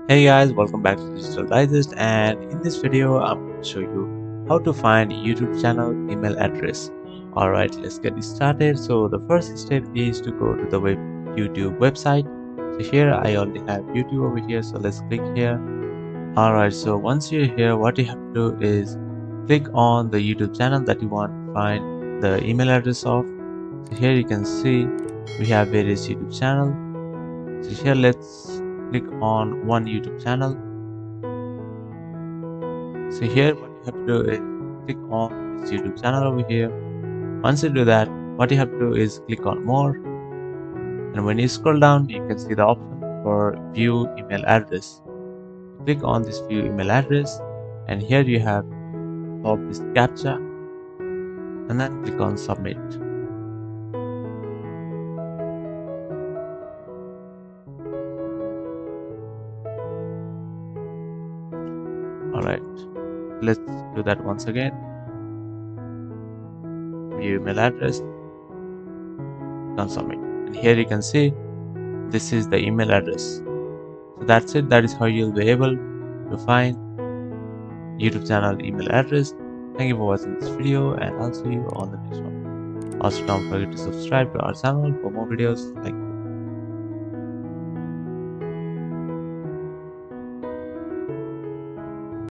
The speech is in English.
Hey guys, welcome back to Digital Digest, and in this video I'm going to show you how to find YouTube channel email address. Alright, let's get started. So the first step is to go to the YouTube website. So here I already have YouTube over here, so let's click here. Alright, so once you're here, what you have to do is click on the YouTube channel that you want to find the email address of. So here you can see we have various YouTube channels. So here let's click on one YouTube channel. So here what you have to do is click on this YouTube channel over here. Once you do that, what you have to do is click on more, and when you scroll down you can see the option for view email address. Click on this view email address, and here you have solve this captcha and then click on submit. Alright, let's do that once again. View email address, on submit, and here you can see this is the email address. So that's it. That is how you'll be able to find YouTube channel email address. Thank you for watching this video, and I'll see you on the next one. Also, don't forget to subscribe to our channel for more videos like this.